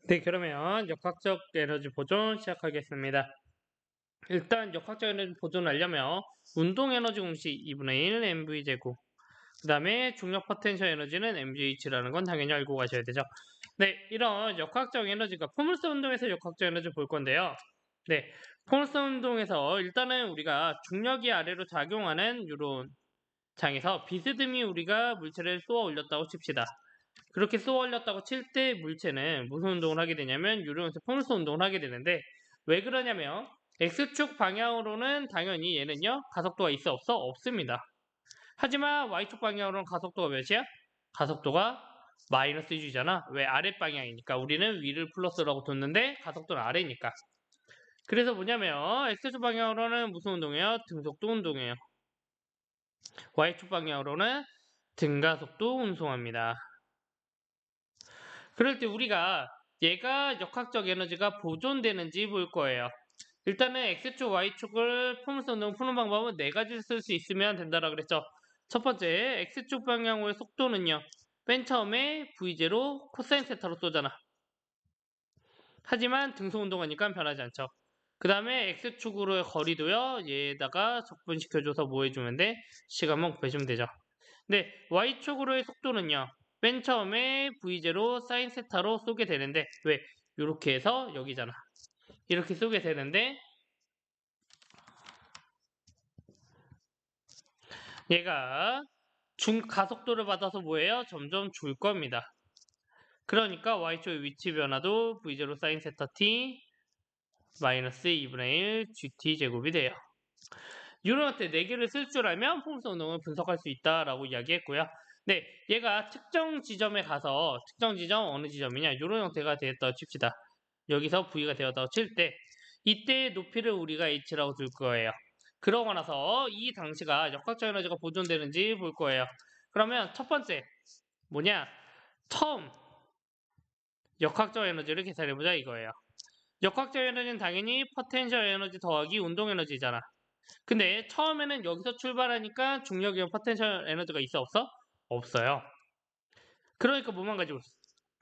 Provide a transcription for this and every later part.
네, 그러면 역학적 에너지 보존 시작하겠습니다. 일단 역학적 에너지 보존하려면 운동 에너지 공식 2분의 1 mv제곱, 그 다음에 중력 포텐셜 에너지는 mgh라는 건 당연히 알고 가셔야 되죠. 네, 이런 역학적 에너지가 포물선 운동에서 역학적 에너지 볼 건데요. 네, 포물선 운동에서 일단은 우리가 중력이 아래로 작용하는 이런 장에서 비스듬히 우리가 물체를 쏘아 올렸다고 칩시다. 그렇게 쏘아 올렸다고 칠 때 물체는 무슨 운동을 하게 되냐면 유령에서 포물선 운동을 하게 되는데, 왜 그러냐면 X축 방향으로는 당연히 얘는요 가속도가 있어 없어? 없습니다. 하지만 Y축 방향으로는 가속도가 몇이야? 가속도가 마이너스 2잖아. 왜? 아랫방향이니까. 우리는 위를 플러스라고 뒀는데 가속도는 아래니까. 그래서 뭐냐면 X축 방향으로는 무슨 운동이에요? 등속도 운동이에요. Y축 방향으로는 등가속도 운송합니다. 그럴 때 우리가 얘가 역학적 에너지가 보존되는지 볼 거예요. 일단은 X축, Y축을 포물선 운동 푸는 방법은 네 가지 쓸 수 있으면 된다라고 그랬죠. 첫 번째, X축 방향으로의 속도는요. 맨 처음에 V0 코사인 세타로 쏘잖아. 하지만 등속 운동하니까 변하지 않죠. 그 다음에 X축으로의 거리도요. 얘에다가 적분시켜줘서 뭐 해주면 돼? 시간만 곱해주면 되죠. 네, Y축으로의 속도는요. 맨 처음에 V0 사인 세타로 쏘게 되는데, 왜? 이렇게 해서 여기잖아. 이렇게 쏘게 되는데, 얘가 가속도를 받아서 뭐예요? 점점 줄 겁니다. 그러니까 Y축의 위치 변화도 V0 사인 세타 t 마이너스 2분의 1 gt 제곱이 돼요. 유런한테 4개를 쓸 줄 알면 포물선 운동을 분석할 수 있다라고 이야기했고요. 네, 얘가 특정 지점에 가서 특정 지점 어느 지점이냐 이런 형태가 되었다고 칩시다. 여기서 V가 되었다고 칠 때 이때의 높이를 우리가 H라고 둘 거예요. 그러고 나서 이 당시가 역학적 에너지가 보존되는지 볼 거예요. 그러면 첫 번째 뭐냐? 처음 역학적 에너지를 계산해보자 이거예요. 역학적 에너지는 당연히 포텐셜 에너지 더하기 운동 에너지잖아. 근데 처음에는 여기서 출발하니까 중력이랑 포텐셜 에너지가 있어 없어? 없어요. 그러니까 뭐만 가지고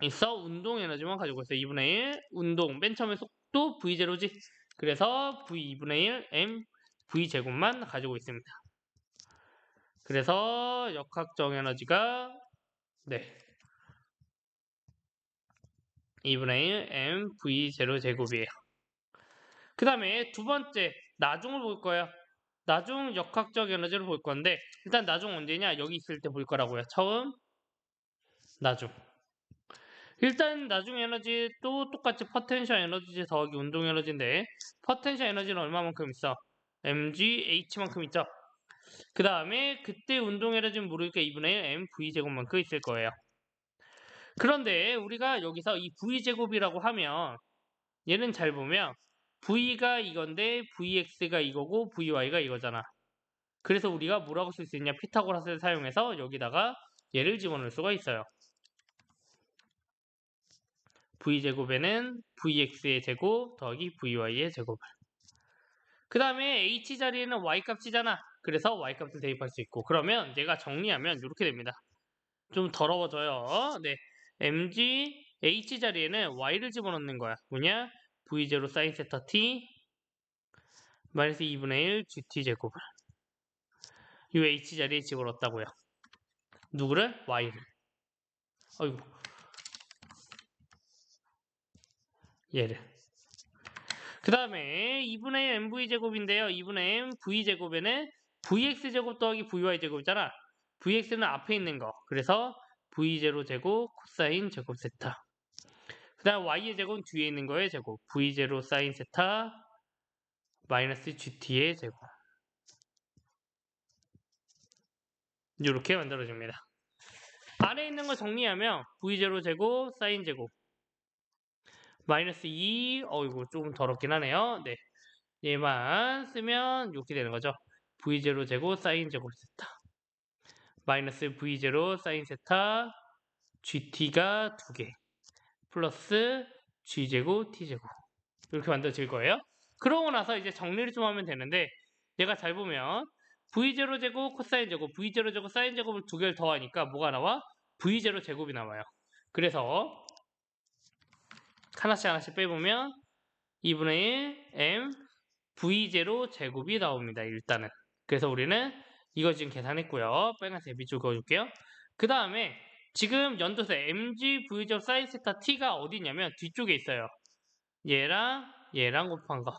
있어? 운동 에너지만 가지고 있어. 2분의 1 운동 맨 처음에 속도 V0지. 그래서 V 2분의 1 M V 제곱만 가지고 있습니다. 그래서 역학적 에너지가 네 2분의 1 M V0 제곱이에요. 그 다음에 두 번째 나중을 볼 거예요. 나중 역학적 에너지를 볼 건데 일단 나중 언제냐? 여기 있을 때 볼 거라고요. 처음 나중. 일단 나중 에너지도 똑같이 포텐셜 에너지 더하기 운동 에너지인데 포텐셜 에너지는 얼마만큼 있어? mgh만큼 있죠. 그 다음에 그때 운동 에너지는 모르니까 2분의 1 mv 제곱만큼 있을 거예요. 그런데 우리가 여기서 이 v 제곱이라고 하면 얘는 잘 보면 v가 이건데 vx가 이거고 vy가 이거잖아. 그래서 우리가 뭐라고 쓸 수 있냐? 피타고라스를 사용해서 여기다가 얘를 집어넣을 수가 있어요. v제곱에는 vx의 제곱 더하기 vy의 제곱을. 그 다음에 h 자리에는 y값이잖아. 그래서 y값을 대입할 수 있고. 그러면 얘가 정리하면 이렇게 됩니다. 좀 더러워져요. 네, mg h 자리에는 y를 집어넣는 거야. 뭐냐? v0 사인 세타 t 마이너스 2분의 1 gt 제곱을 이 h 자리에 집어넣었다고요. 누구를? y를. 어이구, 얘를. 그 다음에 2분의 1 mv제곱인데요. 2분의 1 v제곱에는 vx제곱 더하기 vy제곱이잖아. vx는 앞에 있는 거. 그래서 v0 제곱 코사인 제곱 세타. 그 다음 y의 제곱은 뒤에 있는 거의 제곱. v0 사인 세타 마이너스 gt의 제곱. 이렇게 만들어집니다. 안에 있는 거 정리하면 v0 제곱 사인 제곱 마이너스 2 이거 조금 더럽긴 하네요. 네, 얘만 쓰면 이렇게 되는 거죠. v0 제곱 사인 제곱 세타 마이너스 v0 사인 세타 gt가 2개 플러스 g제곱 t제곱 이렇게 만들어질 거예요. 그러고 나서 이제 정리를 좀 하면 되는데 얘가 잘 보면 v0 제곱 코사인 제곱 v0 제곱 사인 제곱을 2개를 더하니까 뭐가 나와? v0 제곱이 나와요. 그래서 하나씩 빼보면 2분의 1 m v0 제곱이 나옵니다. 일단은. 그래서 우리는 이거 지금 계산했고요. 빨간색 밑줄 그어줄게요. 그 다음에 지금 연도세 mg v0 사인 세타 t가 어디 있냐면 뒤쪽에 있어요. 얘랑 곱한 거.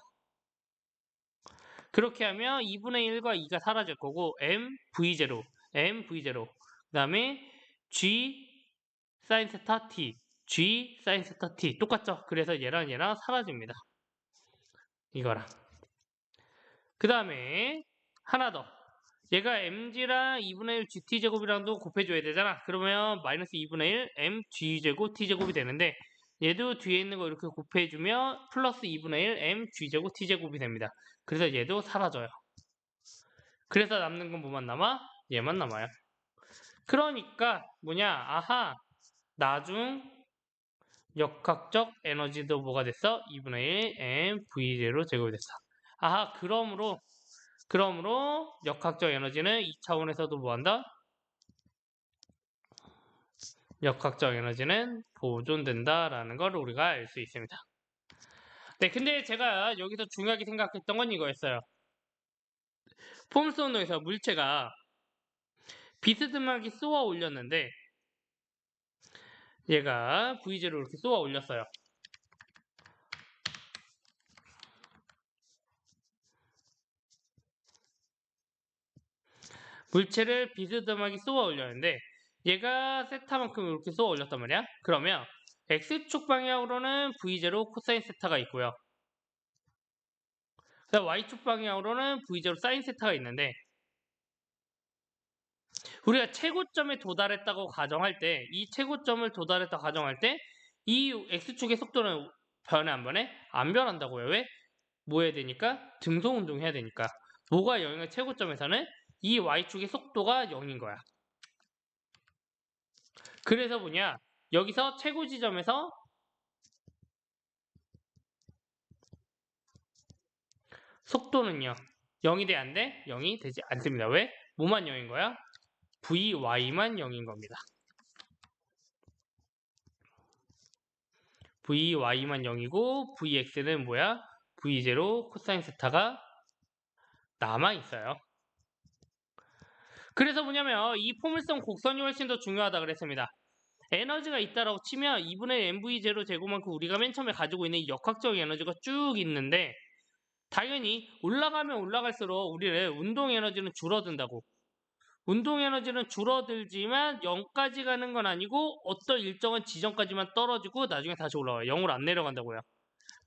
그렇게 하면 2분의 1과 2가 사라질 거고 m v0 그 다음에 g 사인 세타 t g 사인 세타 t 똑같죠? 그래서 얘랑 사라집니다. 이거랑. 그 다음에 하나 더. 얘가 mg랑 2분의 1 gt제곱이랑도 곱해줘야 되잖아. 그러면 마이너스 2분의 1 mg제곱 t제곱이 되는데 얘도 뒤에 있는 거 이렇게 곱해주면 플러스 2분의 1 mg제곱 t제곱이 됩니다. 그래서 얘도 사라져요. 그래서 남는 건 뭐만 남아? 얘만 남아요. 그러니까 뭐냐? 아하, 나중 역학적 에너지도 뭐가 됐어? 2분의 1 mv0 제곱이 됐어. 아하, 그러므로 역학적 에너지는 2차원에서도 뭐한다? 역학적 에너지는 보존된다라는 걸 우리가 알 수 있습니다. 네, 근데 제가 여기서 중요하게 생각했던 건 이거였어요. 폼스 운동에서 물체가 비스듬하게 쏘아 올렸는데 얘가 V제로 이렇게 쏘아 올렸어요. 물체를 비스듬하게 쏘아 올렸는데 얘가 세타만큼 이렇게 쏘아 올렸단 말이야. 그러면 X축 방향으로는 V0 코사인 세타가 있고요. Y축 방향으로는 V0 사인 세타가 있는데 우리가 최고점에 도달했다고 가정할 때 이 최고점을 도달했다고 가정할 때 이 X축의 속도는 변해 안 변해? 안 변한다고요. 왜? 뭐 해야 되니까? 등속운동 해야 되니까. 뭐가 0인 최고점에서는 이 Y축의 속도가 0인 거야. 그래서 뭐냐? 여기서 최고 지점에서 속도는요. 0이 돼 안 돼? 0이 되지 않습니다. 왜? 뭐만 0인 거야? VY만 0인 겁니다. VY만 0이고 VX는 뭐야? V0 코사인 세타가 남아있어요. 그래서 뭐냐면 이 포물선 곡선이 훨씬 더 중요하다 그랬습니다. 에너지가 있다라고 치면 2분의 mv0 제곱만큼 우리가 맨 처음에 가지고 있는 역학적 에너지가 쭉 있는데 당연히 올라가면 올라갈수록 우리는 운동 에너지는 줄어든다고. 운동 에너지는 줄어들지만 0까지 가는 건 아니고 어떤 일정한 지점까지만 떨어지고 나중에 다시 올라와요. 0으로 안 내려간다고요.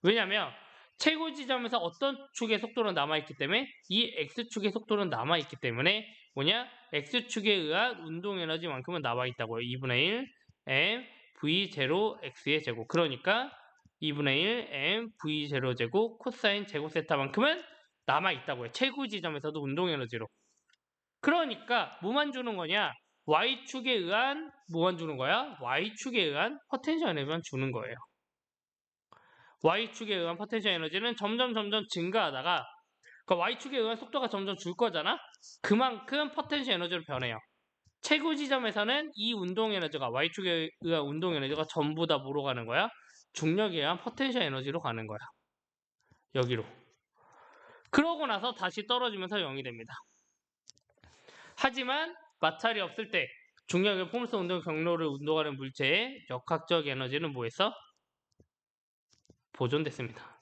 왜냐면 최고 지점에서 어떤 축의 속도는 남아있기 때문에 이 X축의 속도는 남아있기 때문에 뭐냐? X축에 의한 운동 에너지만큼은 남아있다고요. 2분의 1 m v0x의 제곱. 그러니까 2분의 1 m v0 제곱 코사인 제곱 세타만큼은 남아있다고요. 최고 지점에서도 운동 에너지로. 그러니까 뭐만 주는 거냐? Y축에 의한 뭐만 주는 거야? Y축에 의한 포텐셜 에너지만 주는 거예요. Y축에 의한 포텐셜 에너지는 점점 증가하다가 그러니까 Y축에 의한 속도가 점점 줄 거잖아? 그만큼 포텐셜 에너지로 변해요. 최고 지점에서는 이 운동 에너지가 Y축에 의한 운동 에너지가 전부 다 뭐로 가는 거야? 중력에 의한 포텐셜 에너지로 가는 거야. 여기로. 그러고 나서 다시 떨어지면서 0이 됩니다. 하지만 마찰이 없을 때 중력의 포물선 운동 경로를 운동하는 물체의 역학적 에너지는 뭐했어? 보존됐습니다.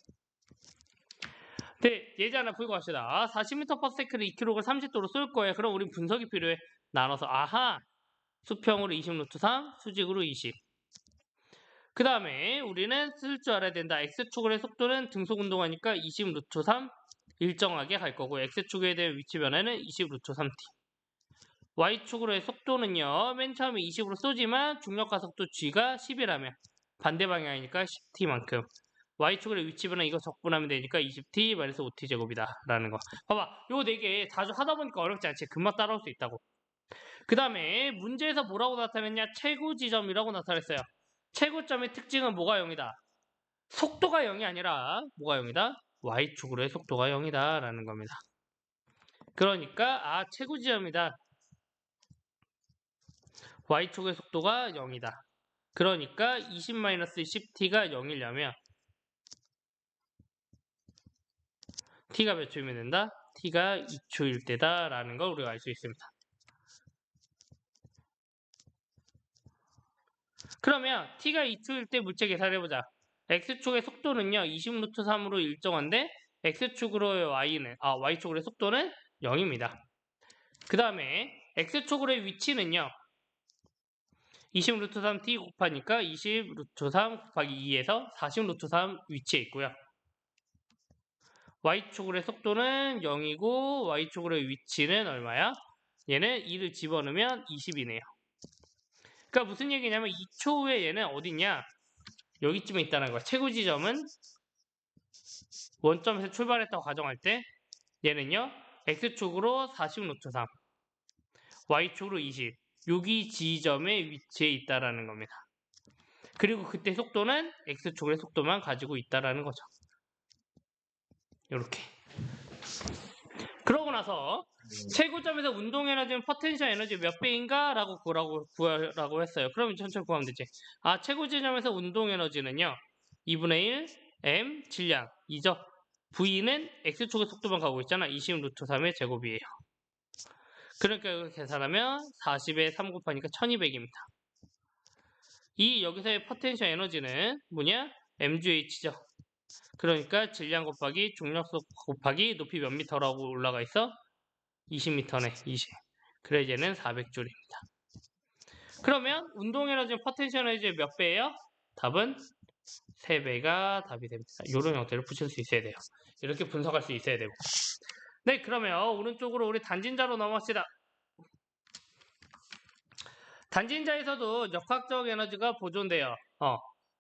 네, 예제 하나 풀고 갑시다. 40m/s를 2kg을 30도로 쏠 거예요. 그럼 우리 분석이 필요해. 나눠서 아하, 수평으로 20 루트 3, 수직으로 20. 그 다음에 우리는 쓸 줄 알아야 된다. X축의 속도는 등속 운동하니까 20 루트 3 일정하게 갈 거고 X축에 대한 위치 변화는 20 루트 3t. Y축으로의 속도는요. 맨 처음에 20으로 쏘지만 중력 가속도 G가 10이라면 반대 방향이니까 10t만큼. Y축으로 위치 변화 이거 적분하면 되니까 20t 마이너스 5t 제곱이다 라는 거. 봐봐. 요 4개 자주 하다 보니까 어렵지 않지. 금방 따라올 수 있다고. 그 다음에 문제에서 뭐라고 나타냈냐? 최고 지점이라고 나타냈어요. 최고점의 특징은 뭐가 0이다? 속도가 0이 아니라 뭐가 0이다? Y축으로의 속도가 0이다 라는 겁니다. 그러니까 최고 지점이다. Y축의 속도가 0이다. 그러니까 20-10t가 0이려면 t가 몇 초이면 된다? t가 2초일 때다라는 걸 우리가 알 수 있습니다. 그러면 t가 2초일 때 물체 계산해보자. x축의 속도는요 20루트3으로 일정한데 x축으로의 y축으로의 속도는 0입니다. 그 다음에 x축으로의 위치는요 20루트3t 곱하니까 20루트3 곱하기 2에서 40루트3 위치에 있고요. y축으로의 속도는 0이고 y축으로의 위치는 얼마야? 얘는 2를 집어넣으면 20이네요. 그러니까 무슨 얘기냐면 2초 후에 얘는 어디냐? 여기쯤에 있다는 거야. 최고 지점은 원점에서 출발했다고 가정할 때 얘는요 x축으로 40루트3 y축으로 20 여기 지점의 위치에 있다라는 겁니다. 그리고 그때 속도는 x축의 속도만 가지고 있다라는 거죠. 이렇게. 그러고 나서 최고점에서 운동 에너지는 포텐셜 에너지 몇 배인가? 라고 구하라고 했어요. 그럼 천천히 구하면 되지. 최고 지점에서 운동 에너지는요 2분의 1 m 질량 2죠. V는 x축의 속도만 가고 있잖아. 20루트3의 제곱이에요. 그러니까 이걸 계산하면 40에 3 곱하니까 1200입니다. 이 여기서의 포텐셜 에너지는 뭐냐? mgh죠. 그러니까 질량 곱하기 중력속 곱하기 높이 몇 미터라고 올라가 있어? 20m네. 20. 그래 얘는 400줄입니다. 그러면 운동 에너지 포텐셜 에너지 몇 배예요? 답은 3배가 답이 됩니다. 이런 형태를 붙일 수 있어야 돼요. 이렇게 분석할 수 있어야 되고. 네, 그러면 오른쪽으로 우리 단진자로 넘어갑시다. 단진자에서도 역학적 에너지가 보존돼요.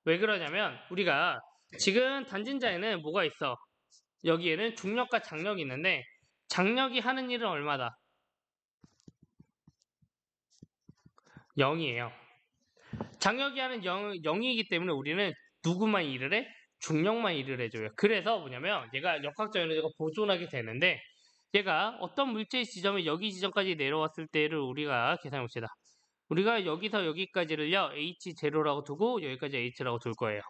왜 그러냐면 우리가 지금 단진자에는 뭐가 있어? 여기에는 중력과 장력이 있는데 장력이 하는 일은 얼마다? 0이에요. 장력이 하는 0이기 때문에 우리는 누구만 일을 해? 중력만 일을 해줘요. 그래서 뭐냐면 얘가 역학적 에너지가 보존하게 되는데 얘가 어떤 물체의 지점에 여기 지점까지 내려왔을 때를 우리가 계산해 봅시다. 우리가 여기서 여기까지를요 H0라고 두고 여기까지 H라고 둘 거예요.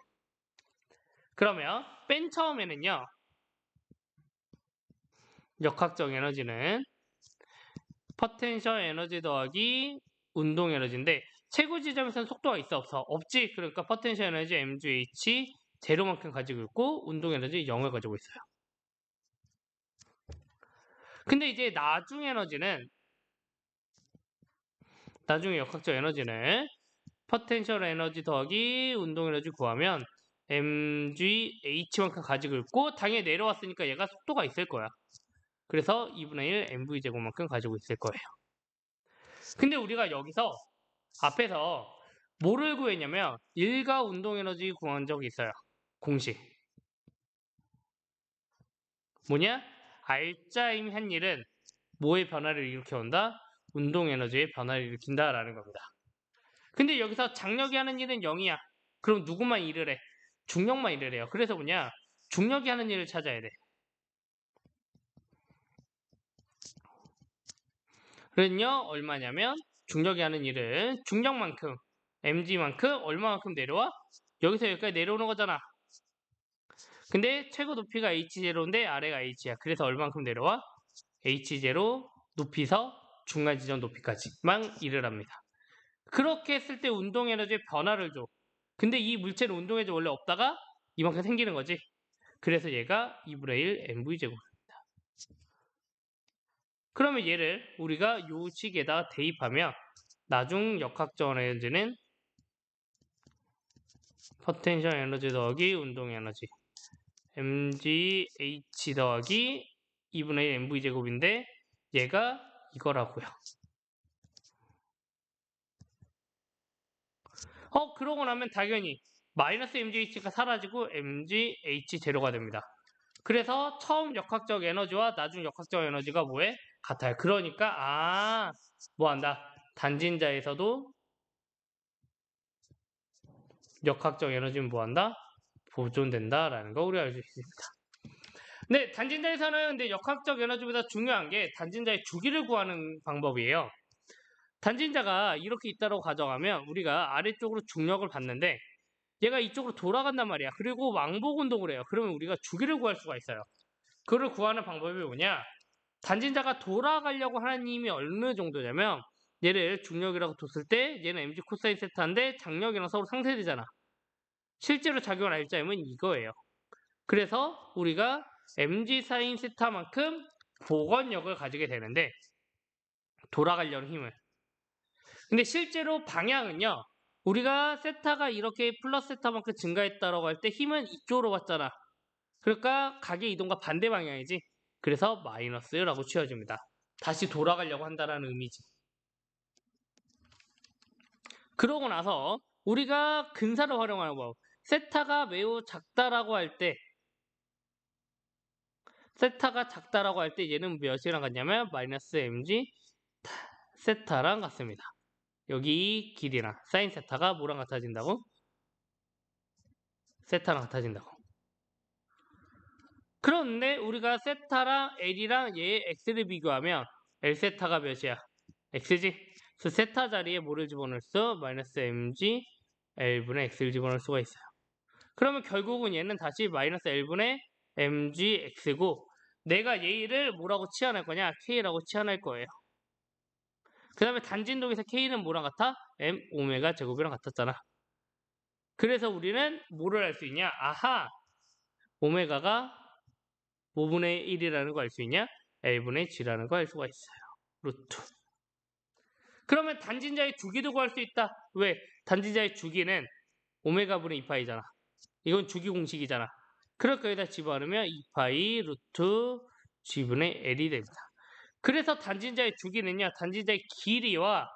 그러면 맨 처음에는요 역학적 에너지는 포텐셜 에너지 더하기 운동 에너지인데 최고 지점에서는 속도가 있어 없어? 없지. 그러니까 포텐셜 에너지 mgh 제로만큼 가지고 있고 운동 에너지 0을 가지고 있어요. 근데 이제 나중에 역학적 에너지는 포텐셜 에너지 더하기 운동 에너지 구하면 mgh만큼 가지고 있고 당연히 내려왔으니까 얘가 속도가 있을 거야. 그래서 2분의 1 mv 제곱만큼 가지고 있을 거예요. 근데 우리가 여기서 앞에서 뭐를 구했냐면 일가 운동 에너지 구한 적이 있어요. 공식. 뭐냐? 알짜임 한 일은 뭐의 변화를 일으켜온다? 운동 에너지의 변화를 일으킨다라는 겁니다. 근데 여기서 장력이 하는 일은 0이야. 그럼 누구만 일을 해? 중력만 일을 해요. 그래서 뭐냐? 중력이 하는 일을 찾아야 돼. 그는요 얼마냐면 중력이 하는 일은 중력만큼 mg만큼 얼마만큼 내려와? 여기서 여기까지 내려오는 거잖아. 근데 최고 높이가 h0인데 아래가 h야. 그래서 얼마만큼 내려와? h0 높이서 중간 지점 높이까지만 일을 합니다. 그렇게 했을 때 운동 에너지의 변화를 줘. 근데 이 물체는 운동 에너지 원래 없다가 이만큼 생기는 거지. 그래서 얘가 2분의 1 mv제곱입니다. 그러면 얘를 우리가 요 식에다 대입하면 나중 역학적 에너지는 포텐셜 에너지 더하기 운동 에너지 mgh 더하기 2분의 1 mv제곱인데 얘가 이거라고요. 그러고 나면 당연히 마이너스 mgh가 사라지고 mgh 제로가 됩니다. 그래서 처음 역학적 에너지와 나중 역학적 에너지가 뭐해? 같아요. 그러니까 뭐한다? 단진자에서도 역학적 에너지는 뭐한다? 보존된다라는 거 우리가 알 수 있습니다. 네, 단진자에서는 근데 역학적 에너지보다 중요한 게 단진자의 주기를 구하는 방법이에요. 단진자가 이렇게 있다고 가정하면 우리가 아래쪽으로 중력을 받는데 얘가 이쪽으로 돌아간단 말이야. 그리고 왕복 운동을 해요. 그러면 우리가 주기를 구할 수가 있어요. 그를 구하는 방법이 뭐냐? 단진자가 돌아가려고 하는 힘이 어느 정도냐면 얘를 중력이라고 뒀을 때 얘는 mg 코사인 세타인데 장력이랑 서로 상쇄되잖아. 실제로 작용할 알자임은 이거예요. 그래서 우리가 mg 사인 세타만큼 복원력을 가지게 되는데 돌아가려는 힘을. 근데 실제로 방향은요. 우리가 세타가 이렇게 플러스 세타만큼 증가했다라고 할 때 힘은 이쪽으로 왔잖아. 그러니까 각의 이동과 반대 방향이지. 그래서 마이너스라고 취해집니다. 다시 돌아가려고 한다는 의미지. 그러고 나서 우리가 근사를 활용하는 법. 세타가 매우 작다라고 할 때 얘는 몇이랑 같냐면 마이너스 mg 세타랑 같습니다. 여기 길이랑 사인 세타가 뭐랑 같아진다고? 세타랑 같아진다고. 그런데 우리가 세타랑 L이랑 얘의 X를 비교하면 L 세타가 몇이야? X지? 그래서 세타 자리에 뭐를 집어넣을 수? 마이너스 mg L분의 X를 집어넣을 수가 있어요. 그러면 결국은 얘는 다시 마이너스 L분의 mg X고 내가 얘를 뭐라고 치환할 거냐? K라고 치환할 거예요. 그 다음에 단진동에서 K는 뭐랑 같아? M 오메가 제곱이랑 같았잖아. 그래서 우리는 뭐를 알 수 있냐? 아하! 오메가가 5분의 1이라는 거 알 수 있냐? L분의 G라는 거 알 수가 있어요. 루트. 그러면 단진자의 주기도 구할 수 있다. 왜? 단진자의 주기는 오메가분의 2파이잖아. 이건 주기 공식이잖아. 그러니까 여기다 집어넣으면 2파이 루트 G분의 L이 됩니다. 그래서 단진자의 주기는요. 단진자의 길이와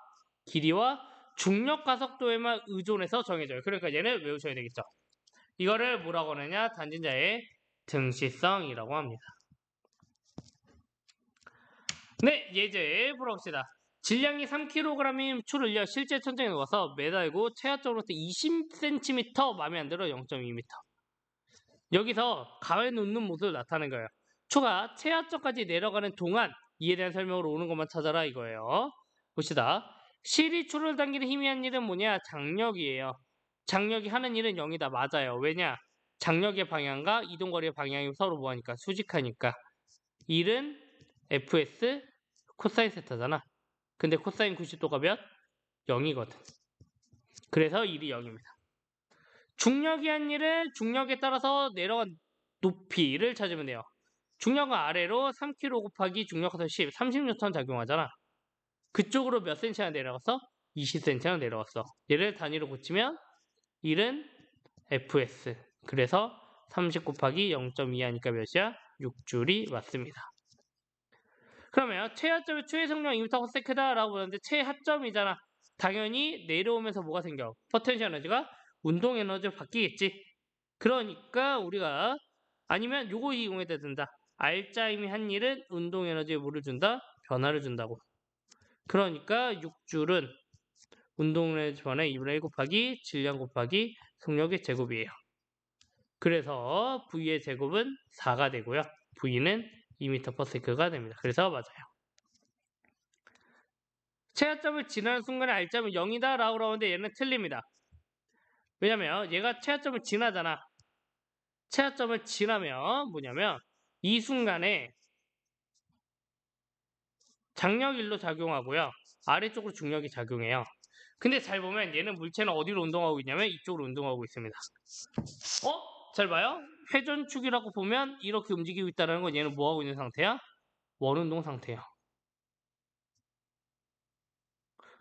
중력 가속도에만 의존해서 정해져요. 그러니까 얘는 외우셔야 되겠죠. 이거를 뭐라고 하느냐? 단진자의 등시성이라고 합니다. 네, 예제 풀어봅시다. 질량이 3kg인 추를요 실제 천장에 놓아서 매달고 최하점으로부터 20cm 마음에 안 들어 0.2m. 여기서 가만히 놓는 모습을 나타낸 거예요. 추가 최하점까지 내려가는 동안 이에 대한 설명으로 오는 것만 찾아라 이거예요. 봅시다. 실이 추를 당기는 힘이 한 일은 뭐냐? 장력이에요. 장력이 하는 일은 0이다. 맞아요. 왜냐? 장력의 방향과 이동거리의 방향이 서로 뭐하니까? 수직하니까. 1은 fs 코사인 세타잖아. 근데 코사인 90도가 몇? 0이거든. 그래서 1이 0입니다. 중력이 한 일은 중력에 따라서 내려간 높이를 찾으면 돼요. 중력은 아래로 3kg 곱하기 중력하선 10, 30N 작용하잖아. 그쪽으로 몇 cm나 내려갔어? 20cm나 내려갔어. 얘를 단위로 고치면 1은 fs. 그래서 30 곱하기 0.2 하니까 몇이야? 6줄이 맞습니다. 그러면 최하점의 추의 속력 2m/s다 라고 보는데 최하점이잖아. 당연히 내려오면서 뭐가 생겨? 포텐셜 에너지가 운동 에너지로 바뀌겠지. 그러니까 우리가 아니면 요거 이용해야 된다. 알짜임이 한 일은 운동 에너지에 뭐를 준다? 변화를 준다고. 그러니까 6줄은 운동 에너지 변화의 2분의 1 곱하기 질량 곱하기 속력의 제곱이에요. 그래서 V의 제곱은 4가 되고요. V는 2m/s가 됩니다. 그래서 맞아요. 최하점을 지나는 순간에 알점은 0이다 라고 하는데 얘는 틀립니다. 왜냐면 얘가 최하점을 지나잖아. 최하점을 지나면 뭐냐면 이 순간에 장력일로 작용하고요. 아래쪽으로 중력이 작용해요. 근데 잘 보면 얘는 물체는 어디로 운동하고 있냐면 이쪽으로 운동하고 있습니다. 잘 봐요. 회전축이라고 보면 이렇게 움직이고 있다는 건 얘는 뭐하고 있는 상태야? 원운동 상태야.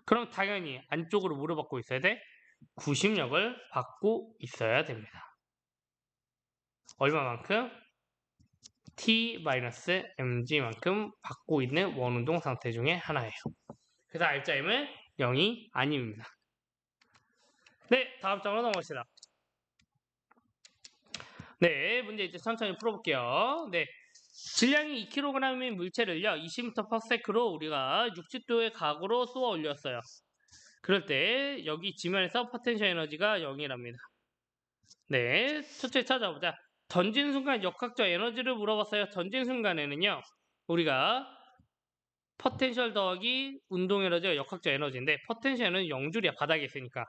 그럼 당연히 안쪽으로 뭐를 받고 있어야 돼? 구심력을 받고 있어야 됩니다. 얼마만큼? T-mg만큼 받고 있는 원운동 상태 중에 하나예요. 그래서 알짜임은 0이 아닙니다. 네, 다음 장으로 넘어갑시다. 네, 문제 이제 천천히 풀어볼게요. 네, 질량이 2kg인 물체를요 20m/s로 우리가 60도의 각으로 쏘아 올렸어요. 그럴 때 여기 지면에서 포텐셜 에너지가 0이랍니다. 네, 첫째 찾아보자. 던진 순간 역학적 에너지를 물어봤어요. 던진 순간에는요 우리가 포텐셜 더하기 운동 에너지가 역학적 에너지인데 포텐셜은 0줄이야. 바닥에 있으니까.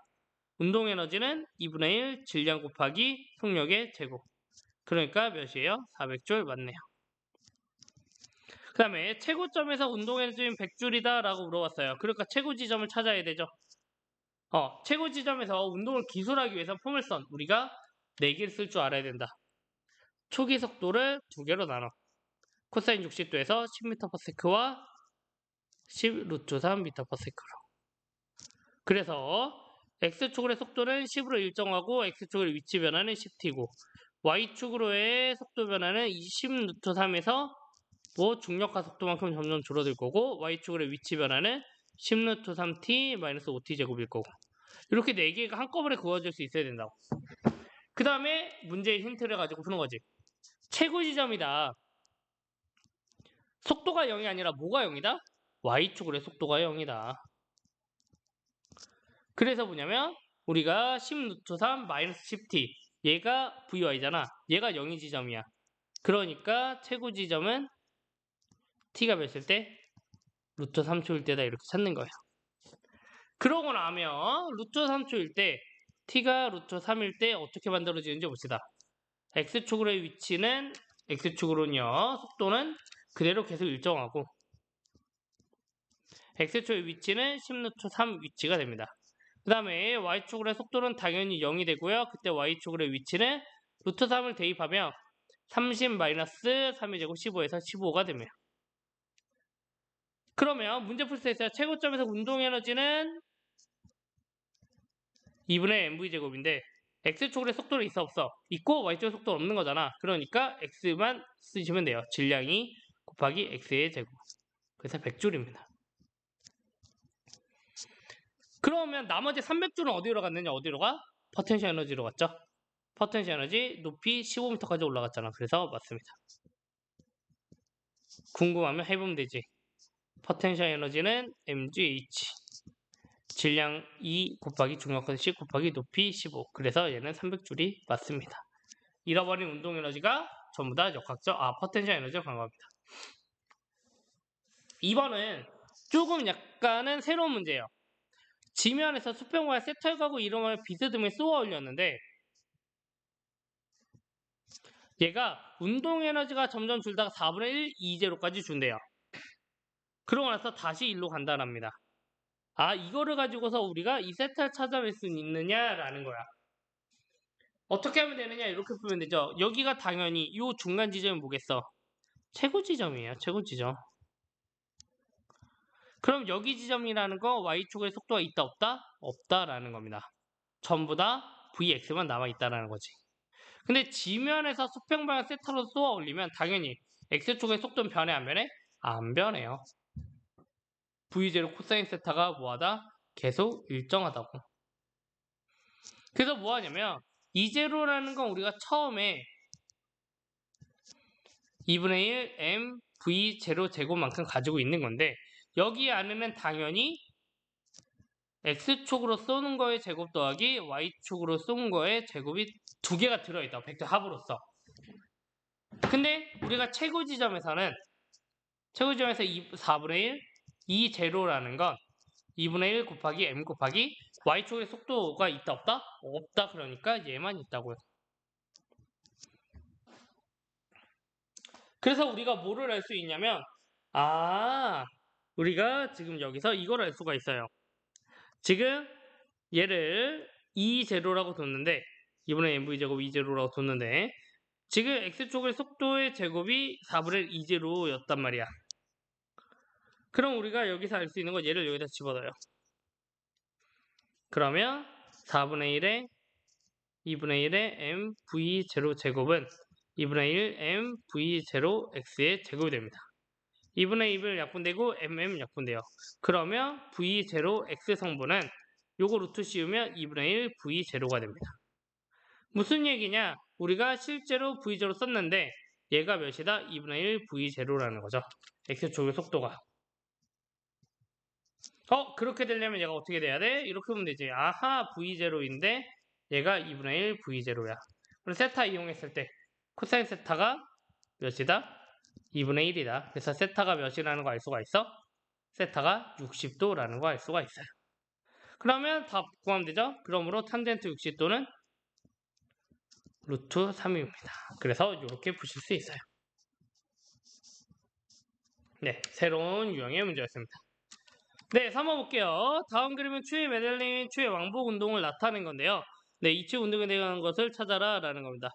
운동 에너지는 2분의 1 질량 곱하기 속력의 제곱. 그러니까 몇이에요? 400줄 맞네요. 그 다음에 최고점에서 운동 에너지는 100줄이다 라고 물어봤어요. 그러니까 최고 지점을 찾아야 되죠. 최고 지점에서 운동을 기술하기 위해서 포물선 우리가 4개를 쓸 줄 알아야 된다. 초기 속도를 2개로 나눠. 코사인 60도에서 10m/s와 10 루트 3m/s로. 그래서 x축으로의 속도는 10으로 일정하고 x축으로의 위치 변화는 10t고 y축으로의 속도 변화는 20 루트 3에서 뭐 중력화 속도만큼 점점 줄어들 거고 y축으로의 위치 변화는 10 루트 3t 마이너스 5t 제곱일 거고 이렇게 4개가 한꺼번에 그어질 수 있어야 된다고. 그 다음에 문제의 힌트를 가지고 푸는 거지. 최고 지점이다. 속도가 0이 아니라 뭐가 0이다? y축으로의 속도가 0이다. 그래서 뭐냐면 우리가 10 루트 3 마이너스 10t 얘가 vy잖아. 얘가 0이 지점이야. 그러니까 최고 지점은 t가 몇일 때? 루트 3초일 때다 이렇게 찾는 거예요. 그러고 나면 루트 3초일 때 t가 루트 3일 때 어떻게 만들어지는지 봅시다. x축으로의 위치는 x축으로는요. 속도는 그대로 계속 일정하고 x축의 위치는 10 루트 3 위치가 됩니다. 그 다음에 y축으로의 속도는 당연히 0이 되고요. 그때 y축으로의 위치는 루트 3을 대입하면 30 마이너스 3의 제곱 15에서 15가 됩니다. 그러면 문제 풀 수 있어요. 최고점에서 운동 에너지는 2분의 mv제곱인데 x축으로의 속도는 있어 없어? 있고 y축의 속도는 없는 거잖아. 그러니까 x만 쓰시면 돼요. 질량이 곱하기 x의 제곱. 그래서 100줄입니다. 그러면 나머지 300줄은 어디로 갔느냐? 어디로 가? 포텐셜 에너지로 갔죠? 포텐셜 에너지 높이 15m까지 올라갔잖아. 그래서 맞습니다. 궁금하면 해보면 되지. 포텐셜 에너지는 mgh 질량 2 곱하기 중력한 10 곱하기 높이 15 그래서 얘는 300줄이 맞습니다. 잃어버린 운동 에너지가 전부 다 역학적 포텐셜 에너지가 관계합니다. 2번은 조금 약간은 새로운 문제예요. 지면에서 수평과 세탈가구 이름을 비스듬히 쏘아 올렸는데 얘가 운동 에너지가 점점 줄다가 4분의 1 2제로까지 준대요. 그러고 나서 다시 1로 간다랍니다. 이거를 가지고서 우리가 이 세탈 찾아낼 수 있느냐라는 거야. 어떻게 하면 되느냐 이렇게 풀면 되죠. 여기가 당연히 이 중간 지점이 뭐겠어? 최고 지점이에요. 최고 지점. 그럼 여기 지점이라는 거 y축의 속도가 있다 없다? 없다라는 겁니다. 전부 다 vx만 남아있다라는 거지. 근데 지면에서 수평 방향 세타로 쏘아 올리면 당연히 x축의 속도는 변해 안 변해? 안 변해요. v0 코사인 세타가 뭐하다? 계속 일정하다고. 그래서 뭐하냐면 이제로라는 건 우리가 처음에 2분의 1 m v0 제곱만큼 가지고 있는 건데 여기 안에는 당연히 x축으로 쏘는 거의 제곱 더하기 y축으로 쏘는 거의 제곱이 2개가 들어있다. 벡터 합으로서. 근데 우리가 최고 지점에서 4분의 1 이 제로라는 건 2분의 1 곱하기 m 곱하기 y축의 속도가 있다 없다? 없다. 그러니까 얘만 있다고요. 그래서 우리가 뭐를 알 수 있냐면 우리가 지금 여기서 이걸 알 수가 있어요. 지금 얘를 2제로라고 뒀는데 2분의 mv제곱 2제로라고 뒀는데 지금 x축의 속도의 제곱이 4분의 2제로였단 말이야. 그럼 우리가 여기서 알 수 있는 건 얘를 여기다 집어넣어요. 그러면 4분의 1에 2분의 1의 mv0 제곱은 2분의 1 mv0 x의 제곱이 됩니다. 2분의 2을 약분되고 mm 약분돼요. 그러면 v0 x 성분은 요거 루트 씌우면 2분의 1 v0가 됩니다. 무슨 얘기냐? 우리가 실제로 v0 썼는데 얘가 몇이다? 2분의 1 v0라는 거죠. x축의 속도가. 그렇게 되려면 얘가 어떻게 돼야 돼? 이렇게 보면 되지. v0인데 얘가 2분의 1 v0야. 그럼 세타 이용했을 때 코사인 세타가 몇이다? 2분의 1이다. 그래서 세타가 몇이라는 거 알 수가 있어? 세타가 60도라는 거 알 수가 있어요. 그러면 다 구하면 되죠? 그러므로 탄젠트 60도는 루트 3입니다. 그래서 이렇게 푸실 수 있어요. 네, 새로운 유형의 문제였습니다. 네, 3번 볼게요. 다음 그림은 추의 매달린 추의 왕복 운동을 나타낸 건데요. 네, 이추 운동에 대한 것을 찾아라 라는 겁니다.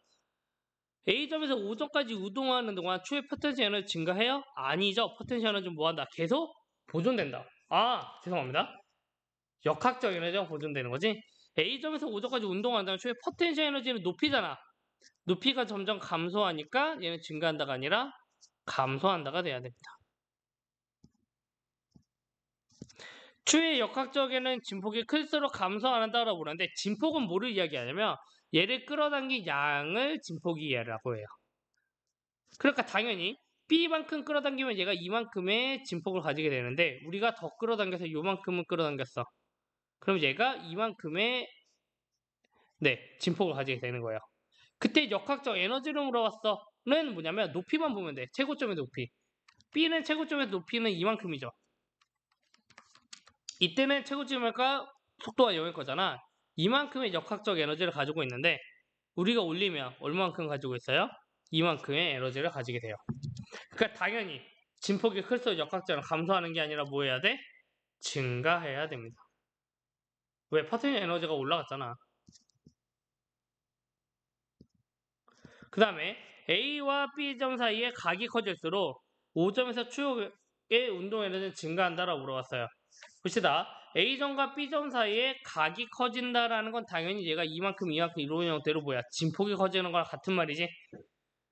A점에서 O점까지 우동하는 동안 추의 포텐셜 에너지 증가해요? 아니죠. 포텐셜 에너지 뭐한다? 계속 보존된다. 아, 죄송합니다. 역학적 에너지가 보존되는 거지. A점에서 O점까지 운동한다면 추의 포텐셜 에너지는 높이잖아. 높이가 점점 감소하니까 얘는 증가한다가 아니라 감소한다가 돼야 됩니다. 추의 역학적에는 진폭이 클수록 감소한다라고 그러는데 진폭은 뭐를 이야기하냐면 얘를 끌어당긴 양을 진폭이라고 해요. 그러니까 당연히 B만큼 끌어당기면 얘가 이만큼의 진폭을 가지게 되는데 우리가 더 끌어당겨서 요만큼은 끌어당겼어. 그럼 얘가 이만큼의 진폭을 가지게 되는 거예요. 그때 역학적 에너지로 물어봤어는 뭐냐면 높이만 보면 돼. 최고점의 높이. B는 최고점의 높이는 이만큼이죠. 이때는 최고점일까 속도가 0일 거잖아. 이만큼의 역학적 에너지를 가지고 있는데 우리가 올리면 얼마만큼 가지고 있어요? 이만큼의 에너지를 가지게 돼요. 그러니까 당연히 진폭이 클수록 역학적은 감소하는 게 아니라 뭐 해야 돼? 증가해야 됩니다. 왜? 파트너 에너지가 올라갔잖아. 그 다음에 A와 B점 사이에 각이 커질수록 5점에서 추의 운동 에너지는 증가한다라고 물어봤어요. 봅시다. A점과 B점 사이에 각이 커진다라는 건 당연히 얘가 이만큼 이런 형태로 뭐야? 진폭이 커지는 거랑 같은 말이지.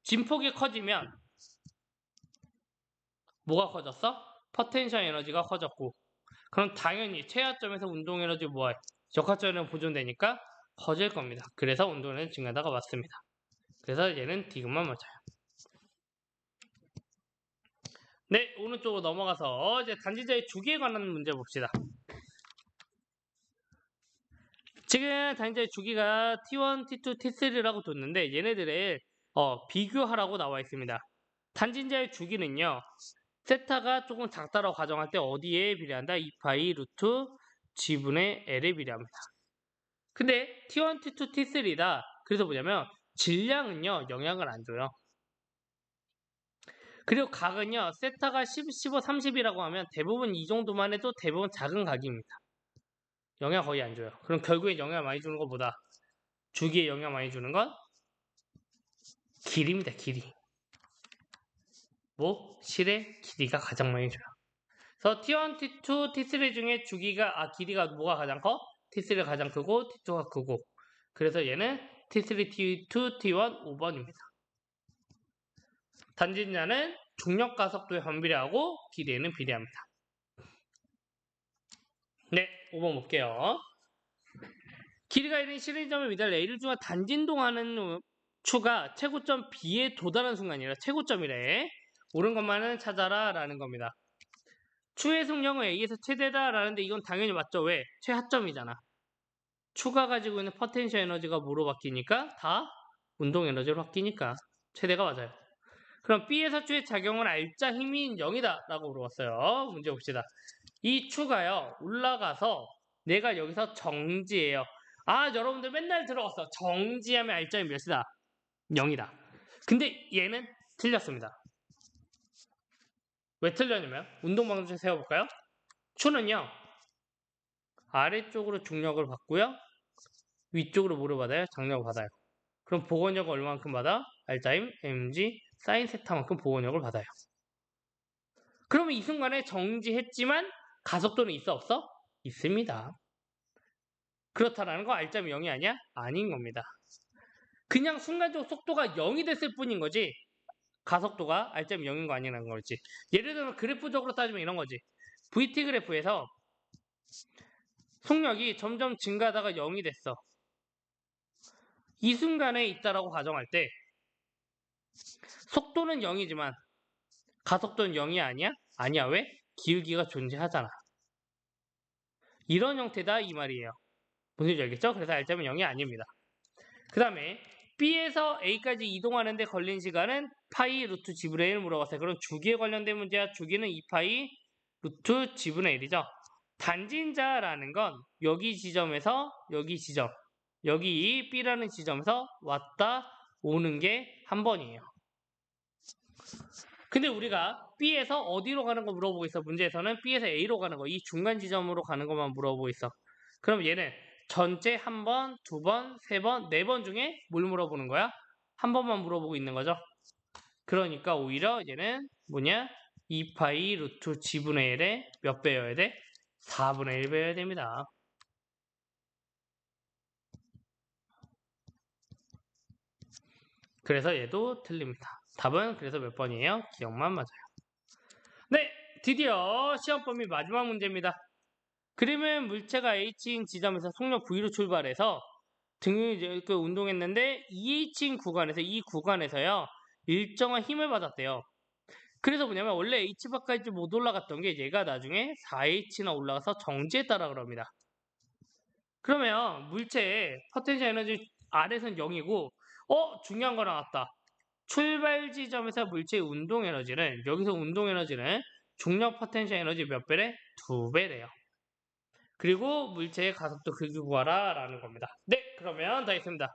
진폭이 커지면 뭐가 커졌어? 포텐셜 에너지가 커졌고 그럼 당연히 최하점에서 운동 에너지 뭐야? 역학적 에너지 보존되니까 커질 겁니다. 그래서 운동 에너지 증가하다가 맞습니다. 그래서 얘는 D금만 맞아요. 네, 오른쪽으로 넘어가서 이제 단지자의 주기에 관한 문제 봅시다. 지금 단지자의 주기가 T1, T2, T3라고 뒀는데 얘네들의 비교하라고 나와 있습니다. 단지자의 주기는요. 세타가 조금 작다라고 가정할 때 어디에 비례한다? 2파이 루트 G분의 L에 비례합니다. 근데 T1, T2, T3다. 그래서 뭐냐면 질량은요. 영향을 안 줘요. 그리고 각은요. 세타가 10, 15, 30이라고 하면 대부분 이 정도만 해도 대부분 작은 각입니다. 영향 거의 안 줘요. 그럼 결국에 영향 많이 주는 것보다 주기에 영향 많이 주는 건 길이입니다. 길이. 뭐? 실의 길이가 가장 많이 줘요. 그래서 T1, T2, T3 중에 길이가 뭐가 가장 커? T3가 가장 크고 T2가 크고 그래서 얘는 T3, T2, T1, 5번입니다. 단진자는 중력 가속도에 반비례하고 길이에는 비례합니다. 네, 5번 볼게요. 길이가 있는 실행점을 위달려 A를 중한 단진동하는 추가 최고점 B에 도달한 순간이라 최고점이래. 옳은 것만은 찾아라 라는 겁니다. 추의 속력은 A에서 최대다 라는데 이건 당연히 맞죠. 왜? 최하점이잖아. 추가 가지고 있는 포텐셜 에너지가 뭐로 바뀌니까? 다 운동 에너지로 바뀌니까 최대가 맞아요. 그럼 B에서 추의 작용은 알짜 힘인 0이다 라고 물어봤어요. 문제 봅시다. 이 추가요 올라가서 내가 여기서 정지해요. 아 여러분들 맨날 들어봤어. 정지하면 알점이 몇이다? 0이다. 근데 얘는 틀렸습니다. 왜 틀렸냐면 운동 방식 세워볼까요? 추는요 아래쪽으로 중력을 받고요 위쪽으로 뭐를 받아요? 장력을 받아요. 그럼 복원력을 얼마만큼 받아? 알짜임 mg 사인 세타만큼 복원력을 받아요. 그러면 이 순간에 정지했지만 가속도는 있어 없어? 있습니다. 그렇다라는 거 알짜임 0이 아니야? 아닌 겁니다. 그냥 순간적으로 속도가 0이 됐을 뿐인 거지 가속도가 알짜임 0인 거 아니라는 거지. 예를 들면 그래프적으로 따지면 이런 거지. VT 그래프에서 속력이 점점 증가하다가 0이 됐어. 이 순간에 있다라고 가정할 때 속도는 0이지만 가속도는 0이 아니야? 아니야. 왜? 기울기가 존재하잖아. 이런 형태다 이 말이에요. 무슨 소리인지 알겠죠? 그래서 알짜면 0이 아닙니다. 그 다음에 B에서 A까지 이동하는데 걸린 시간은 파이 루트 G분의 1 물어봤어요. 그럼 주기에 관련된 문제야. 주기는 2파이 루트 g분의 1이죠. 단진자라는 건 여기 지점에서 여기 지점, 여기 B라는 지점에서 왔다 오는 게 한 번이에요. 근데 우리가 B에서 어디로 가는 거 물어보고 있어. 문제에서는 B에서 A로 가는 거, 이 중간 지점으로 가는 것만 물어보고 있어. 그럼 얘는 전체 한 번, 두 번, 세 번, 네 번 중에 뭘 물어보는 거야? 한 번만 물어보고 있는 거죠. 그러니까 오히려 얘는 뭐냐? 2파이 루트 g분의 1에 몇 배여야 돼? 4분의 1 배여야 됩니다. 그래서 얘도 틀립니다. 답은 그래서 몇 번이에요? 기억만 맞아요. 네, 드디어 시험 범위 마지막 문제입니다. 그림은 물체가 H인 지점에서 속력 V로 출발해서 등을 운동했는데 EH인 구간에서 이 구간에서요 일정한 힘을 받았대요. 그래서 뭐냐면 원래 H바까지 못 올라갔던 게 얘가 나중에 4H나 올라가서 정지했다라 그럽니다. 그러면 물체의 포텐셜 에너지 R에서는 0이고 중요한 거 나왔다. 출발 지점에서 물체의 운동 에너지는 여기서 운동 에너지는 중력 포텐셜 에너지 몇 배래? 2배래요. 그리고 물체의 가속도 크기 구하라 라는 겁니다. 네, 그러면 다 했습니다.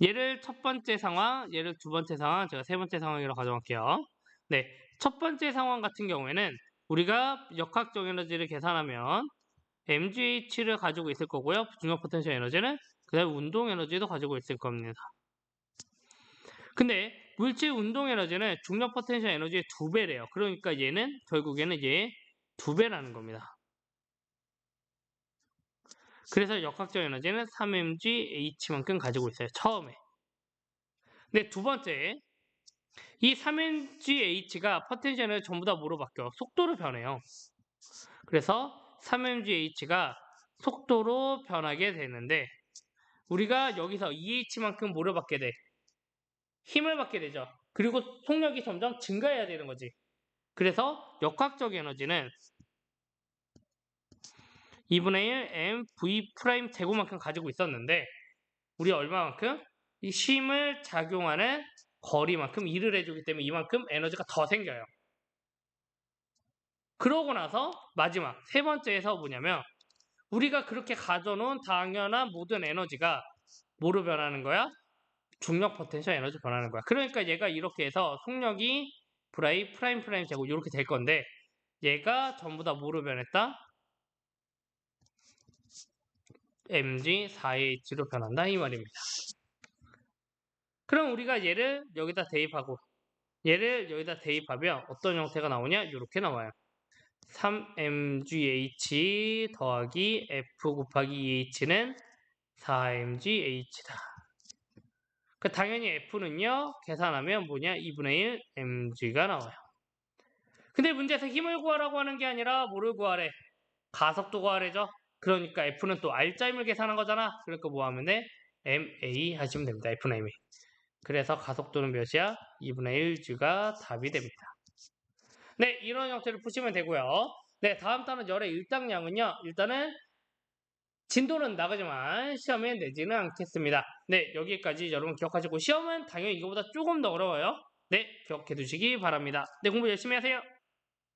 얘를 첫 번째 상황, 얘를 두 번째 상황, 제가 세 번째 상황으로 가져갈게요. 네, 첫 번째 상황 같은 경우에는 우리가 역학적 에너지를 계산하면 mgh를 가지고 있을 거고요. 중력 포텐셜 에너지는 그 다음에 운동 에너지도 가지고 있을 겁니다. 근데 물질 운동 에너지는 중력 포텐셜 에너지의 2배래요. 그러니까 얘는 결국에는 얘 2배라는 겁니다. 그래서 역학적 에너지는 3mgh만큼 가지고 있어요. 처음에. 근데 두 번째, 이 3mgh가 포텐셜 에너지 전부 다 뭐로 바뀌어? 속도로 변해요. 그래서 3mgh가 속도로 변하게 되는데 우리가 여기서 EH만큼 뭐를 받게 돼? 힘을 받게 되죠. 그리고 속력이 점점 증가해야 되는 거지. 그래서 역학적 에너지는 2분의 1 mv 프라임 제곱만큼 가지고 있었는데 우리 얼마만큼? 이 힘을 작용하는 거리만큼 일을 해주기 때문에 이만큼 에너지가 더 생겨요. 그러고 나서 마지막 세 번째에서 뭐냐면 우리가 그렇게 가져놓은 당연한 모든 에너지가 뭐로 변하는 거야? 중력 포텐셜 에너지 변하는 거야. 그러니까 얘가 이렇게 해서 속력이 프라임 제곱 이렇게 될 건데 얘가 전부 다 뭐로 변했다? mg 4h로 변한다 이 말입니다. 그럼 우리가 얘를 여기다 대입하고 얘를 여기다 대입하면 어떤 형태가 나오냐? 이렇게 나와요. 3mgh 더하기 f 곱하기 2h는 4mgh다. 그 당연히 f는요 계산하면 뭐냐 2분의 1 mg가 나와요. 근데 문제에서 힘을 구하라고 하는 게 아니라 뭐를 구하래? 가속도 구하래죠. 그러니까 f는 또 R자임을 계산한 거잖아. 그러니까 뭐 하면 돼? ma 하시면 됩니다. f는 ma. 그래서 가속도는 몇이야? 2분의 1g가 답이 됩니다. 네, 이런 형태를 푸시면 되고요. 네, 다음 단원 열의 일당량은요. 일단은 진도는 나가지만 시험에 내지는 않겠습니다. 네, 여기까지 여러분 기억하시고 시험은 당연히 이거보다 조금 더 어려워요. 네, 기억해 두시기 바랍니다. 네, 공부 열심히 하세요.